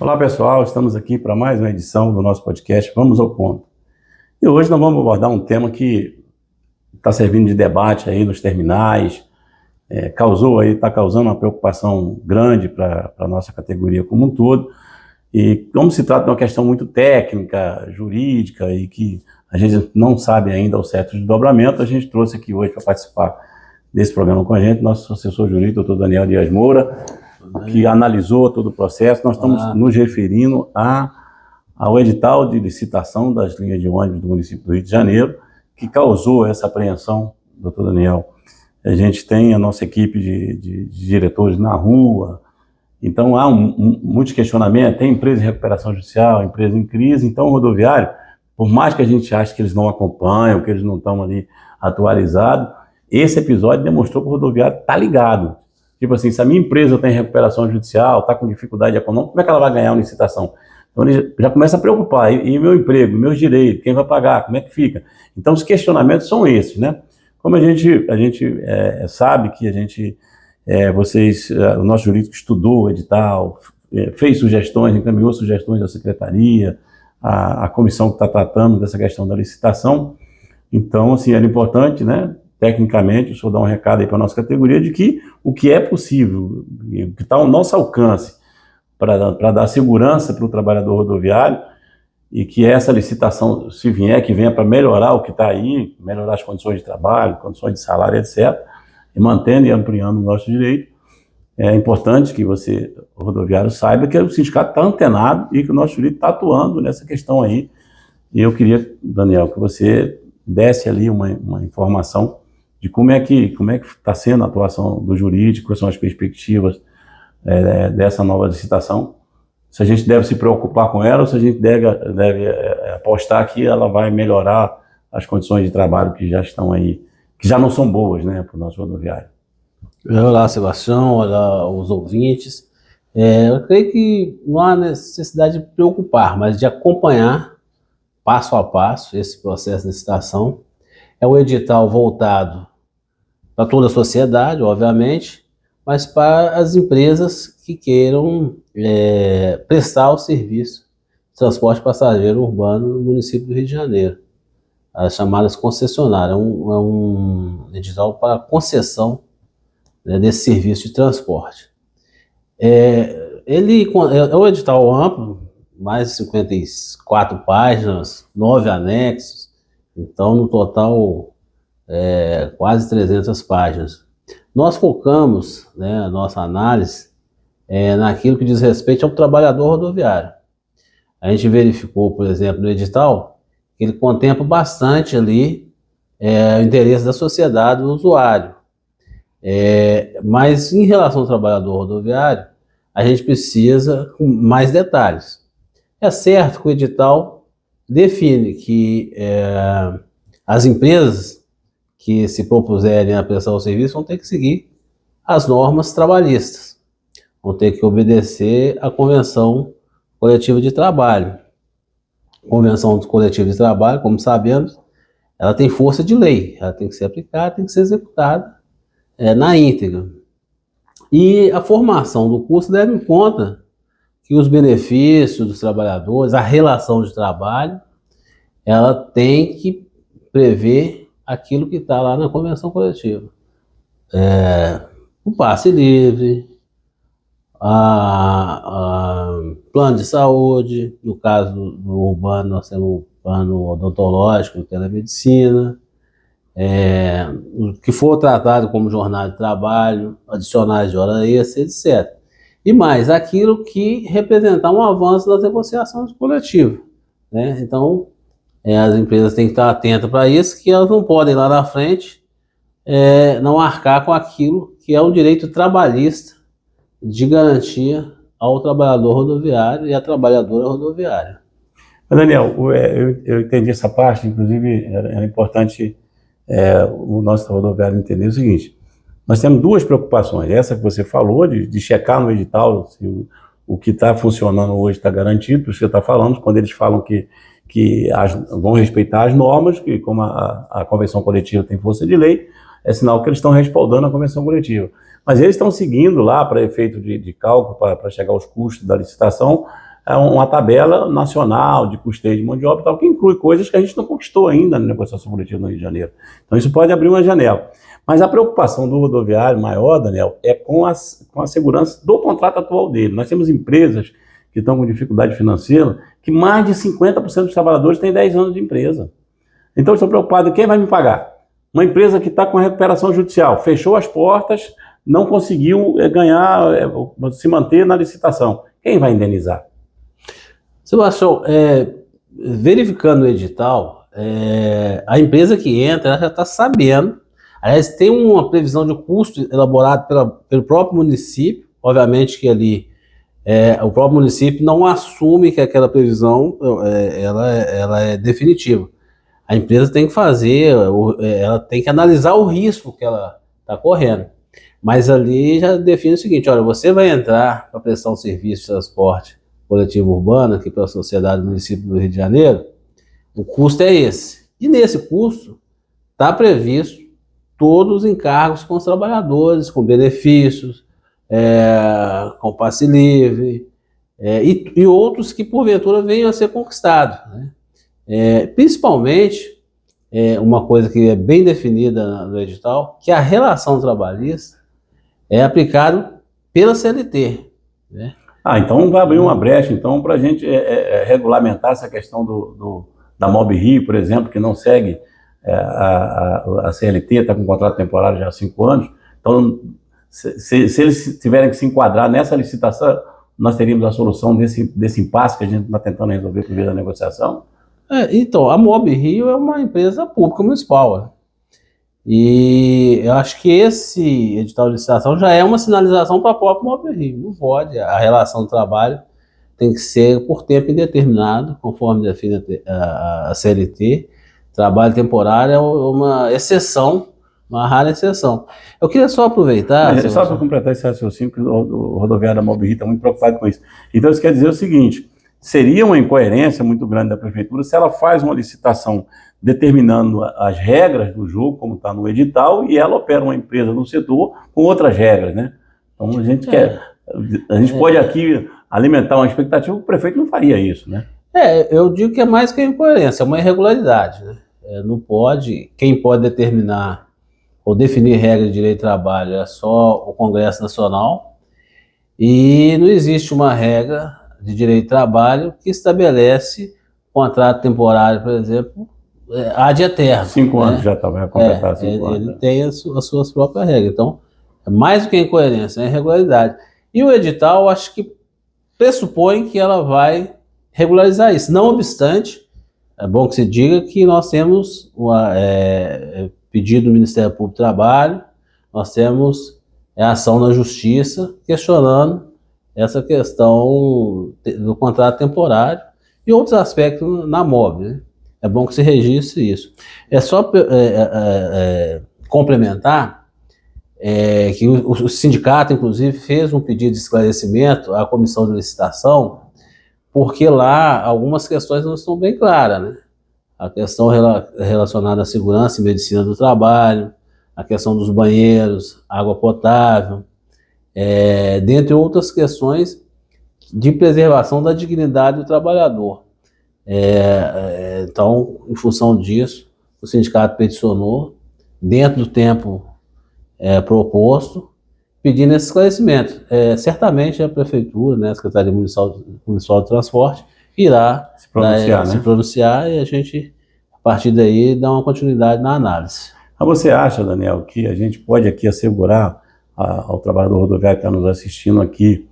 Olá pessoal, estamos aqui para mais uma edição do nosso podcast Vamos ao Ponto. E hoje nós vamos abordar um tema que está servindo de debate aí nos terminais, está causando uma preocupação grande para a nossa categoria como um todo. E como se trata de uma questão muito técnica, jurídica e que a gente não sabe ainda ao certo desdobramento, a gente trouxe aqui hoje para participar desse programa com a gente nosso assessor jurídico, doutor Daniel Dias Moura, que analisou todo o processo. Nós estamos nos referindo ao edital de licitação das linhas de ônibus do município do Rio de Janeiro, que causou essa apreensão, doutor Daniel. A gente tem a nossa equipe de diretores na rua, então há muitos questionamentos, tem empresa em recuperação judicial, empresa em crise, então o rodoviário, por mais que a gente ache que eles não acompanham, que eles não estão ali atualizados, esse episódio demonstrou que o rodoviário está ligado. Tipo assim, se a minha empresa está em recuperação judicial, está com dificuldade econômica, como é que ela vai ganhar uma licitação? Então ele já começa a preocupar, e meu emprego, meus direitos, quem vai pagar, como é que fica? Então os questionamentos são esses, né? Como a gente sabe que o nosso jurídico estudou o edital, fez sugestões, encaminhou sugestões da secretaria, a comissão que está tratando dessa questão da licitação. Então, assim, era importante, né? Tecnicamente, o senhor dá um recado aí para a nossa categoria de que o que é possível, o que está ao nosso alcance para dar segurança para o trabalhador rodoviário e que essa licitação, se vier, que venha para melhorar o que está aí, melhorar as condições de trabalho, condições de salário, etc., e mantendo e ampliando o nosso direito. É importante que você, o rodoviário, saiba que o sindicato está antenado e que o nosso jurídico está atuando nessa questão aí. E eu queria, Daniel, que você desse ali uma informação de como é que está sendo a atuação do jurídico, quais são as perspectivas dessa nova licitação, se a gente deve se preocupar com ela ou se a gente deve apostar que ela vai melhorar as condições de trabalho que já estão aí, que já não são boas, né, para o nosso rodoviário. Olá, Sebastião, olá os ouvintes. Eu creio que não há necessidade de preocupar, mas de acompanhar passo a passo esse processo de licitação. É um edital voltado para toda a sociedade, obviamente, mas para as empresas que queiram prestar o serviço de transporte passageiro urbano no município do Rio de Janeiro, as chamadas concessionárias. É um edital para concessão, né, desse serviço de transporte. Ele é um edital amplo, mais de 54 páginas, 9 anexos, então no total quase 300 páginas. Nós focamos, né, a nossa análise naquilo que diz respeito ao trabalhador rodoviário. A gente verificou, por exemplo, no edital, que ele contempla bastante ali o interesse da sociedade, do usuário. Mas em relação ao trabalhador rodoviário, a gente precisa com mais detalhes. É certo que o edital define que as empresas que se propuserem a prestar o serviço vão ter que seguir as normas trabalhistas, vão ter que obedecer à Convenção Coletiva de Trabalho. A Convenção Coletiva de Trabalho, como sabemos, ela tem força de lei, ela tem que ser aplicada, tem que ser executada na íntegra. E a formação do curso leva em conta que os benefícios dos trabalhadores, a relação de trabalho, ela tem que prever aquilo que está lá na Convenção Coletiva. O passe livre, plano de saúde, no caso do urbano nós temos o plano odontológico, telemedicina, o que for tratado como jornada de trabalho, adicionais de hora extra, etc. E mais, aquilo que representar um avanço das negociações coletivas, né? Então, as empresas têm que estar atentas para isso, que elas não podem lá na frente não arcar com aquilo que é um direito trabalhista de garantia ao trabalhador rodoviário e à trabalhadora rodoviária. Mas, Daniel, eu entendi essa parte, inclusive era importante o nosso rodoviário entender o seguinte: nós temos duas preocupações, essa que você falou, de checar no edital se o que está funcionando hoje está garantido, por isso que você está falando, quando eles falam que vão respeitar as normas, que como a convenção coletiva tem força de lei, é sinal que eles estão respaldando a convenção coletiva. Mas eles estão seguindo lá, para efeito de cálculo, para chegar aos custos da licitação, uma tabela nacional de custeio de mão de obra, tal, que inclui coisas que a gente não conquistou ainda na negociação coletiva no Rio de Janeiro. Então isso pode abrir uma janela. Mas a preocupação do rodoviário maior, Daniel, é com a segurança do contrato atual dele. Nós temos empresas que estão com dificuldade financeira, que mais de 50% dos trabalhadores têm 10 anos de empresa. Então, eu estou preocupado, quem vai me pagar? Uma empresa que está com a recuperação judicial, fechou as portas, não conseguiu ganhar, se manter na licitação. Quem vai indenizar? Sebastião, verificando o edital, a empresa que entra, ela já está sabendo. Aliás, tem uma previsão de custo elaborado pelo próprio município. Obviamente que ali o próprio município não assume que aquela previsão ela é definitiva. A empresa tem que fazer, ela tem que analisar o risco que ela está correndo. Mas ali já define o seguinte: olha, você vai entrar para prestar um serviço de transporte coletivo urbano aqui pela Sociedade do Município do Rio de Janeiro, o custo é esse. E nesse custo está previsto todos os encargos com os trabalhadores, com benefícios, com passe livre, e outros que porventura venham a ser conquistados, né? Principalmente, uma coisa que é bem definida no edital, que a relação trabalhista é aplicada pela CLT, né? Então vai abrir uma brecha então, para a gente regulamentar essa questão da Mob Rio, por exemplo, que não segue a CLT, está com um contrato temporário já há 5 anos. Então, se eles tiverem que se enquadrar nessa licitação, nós teríamos a solução desse impasse que a gente está tentando resolver por via da negociação? Então, a Mob Rio é uma empresa pública municipal, né? E eu acho que esse edital de licitação já é uma sinalização para a própria Mob Rio. Não pode, a relação de trabalho tem que ser por tempo indeterminado, conforme define a CLT. Trabalho temporário é uma exceção, uma rara exceção. Eu queria só aproveitar... Só para completar esse raciocínio, que o rodoviário da Mob Rio está muito preocupado com isso. Então, isso quer dizer o seguinte: seria uma incoerência muito grande da prefeitura se ela faz uma licitação determinando as regras do jogo, como está no edital, e ela opera uma empresa no setor com outras regras, né? Então, a gente pode aqui alimentar uma expectativa que o prefeito não faria isso, né? Eu digo que é mais que incoerência, é uma irregularidade, né? Não pode, quem pode determinar ou definir regras de direito de trabalho é só o Congresso Nacional, e não existe uma regra de direito de trabalho que estabelece contrato temporário, por exemplo, ad eterno. 5 anos, né? Já vai completar 5 anos. Ele tem as suas próprias regras. Então, é mais do que incoerência, é irregularidade. E o edital, acho que pressupõe que ela vai regularizar isso. Não obstante, é bom que se diga que nós temos pedido do Ministério Público do Trabalho, nós temos ação na Justiça questionando essa questão do contrato temporário e outros aspectos na MOB, né? É bom que se registre isso. É só complementar que o sindicato, inclusive, fez um pedido de esclarecimento à comissão de licitação, porque lá algumas questões não estão bem claras, né? A questão relacionada à segurança e medicina do trabalho, a questão dos banheiros, água potável, dentre outras questões de preservação da dignidade do trabalhador. Então, em função disso, o sindicato peticionou, dentro do tempo proposto, pedindo esse esclarecimento. Certamente a Prefeitura, né, a Secretaria Municipal de Transporte, irá se pronunciar, e a gente, a partir daí, dá uma continuidade na análise. Mas você acha, Daniel, que a gente pode aqui assegurar ao trabalhador rodoviário que está nos assistindo aqui,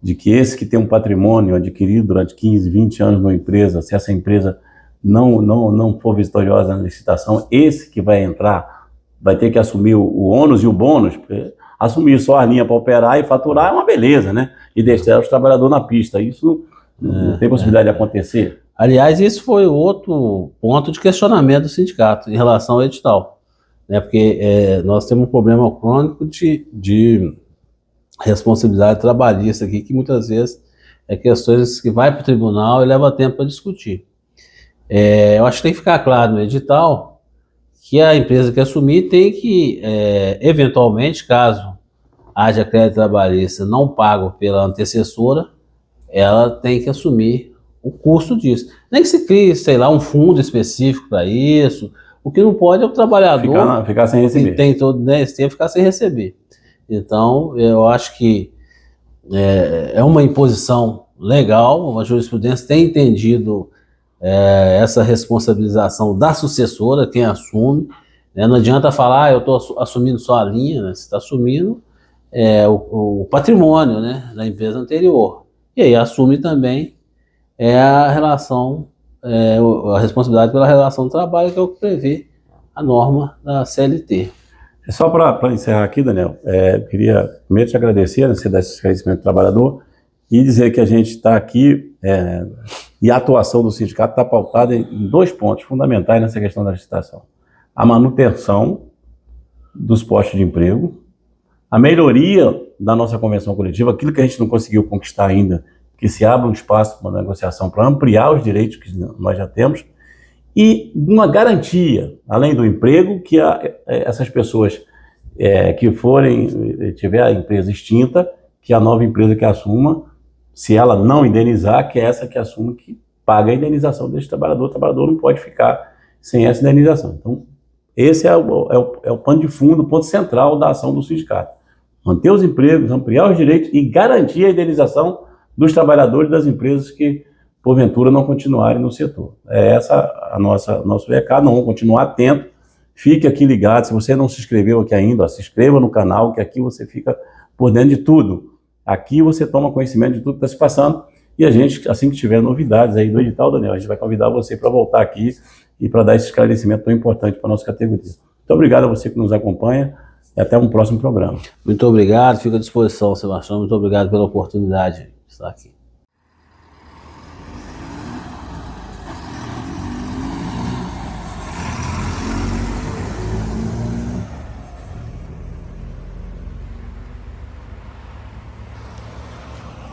de que esse que tem um patrimônio adquirido durante 15, 20 anos numa empresa, se essa empresa não for vitoriosa na licitação, esse que vai entrar vai ter que assumir o ônus e o bônus? Porque assumir só a linha para operar e faturar é uma beleza, né? E deixar os trabalhadores na pista. Isso não tem possibilidade de acontecer. Aliás, isso foi outro ponto de questionamento do sindicato em relação ao edital, né? Porque nós temos um problema crônico de responsabilidade trabalhista aqui, que muitas vezes questões que vai para o tribunal e leva tempo para discutir. Eu acho que tem que ficar claro no edital que a empresa que assumir tem que, eventualmente, caso haja crédito trabalhista não pago pela antecessora, ela tem que assumir o custo disso. Nem que se crie, sei lá, um fundo específico para isso. O que não pode é o trabalhador Ficar sem receber. que tem todo, né, esse tempo ficar sem receber. Então, eu acho que é uma imposição legal, a jurisprudência tem entendido essa responsabilização da sucessora, quem assume, né? Não adianta falar, eu estou assumindo só a linha, né? Você está assumindo o patrimônio, né, da empresa anterior. E aí assume também a relação, a responsabilidade pela relação de trabalho, que é o que prevê a norma da CLT. Só para encerrar aqui, Daniel, eu queria primeiro te agradecer, né, você dar esse esclarecimento do trabalhador e dizer que a gente está aqui e a atuação do sindicato está pautada em 2 pontos fundamentais nessa questão da licitação. A manutenção dos postos de emprego, a melhoria da nossa convenção coletiva, aquilo que a gente não conseguiu conquistar ainda, que se abra um espaço para uma negociação para ampliar os direitos que nós já temos, e uma garantia, além do emprego, que essas pessoas que tiver a empresa extinta, que a nova empresa que assuma, se ela não indenizar, que é essa que assuma, que paga a indenização desse trabalhador. O trabalhador não pode ficar sem essa indenização. Então, esse é o pano de fundo, o ponto central da ação do sindicato. Manter os empregos, ampliar os direitos e garantir a indenização dos trabalhadores das empresas que porventura não continuarem no setor. Essa nosso recado. Não, vamos continuar atento, fique aqui ligado. Se você não se inscreveu aqui ainda, se inscreva no canal, que aqui você fica por dentro de tudo. Aqui você toma conhecimento de tudo que está se passando, e a gente, assim que tiver novidades aí do edital, Daniel, a gente vai convidar você para voltar aqui e para dar esse esclarecimento tão importante para a nossa categoria. Muito obrigado a você que nos acompanha e até um próximo programa. Muito obrigado, fico à disposição, Sebastião. Muito obrigado pela oportunidade de estar aqui.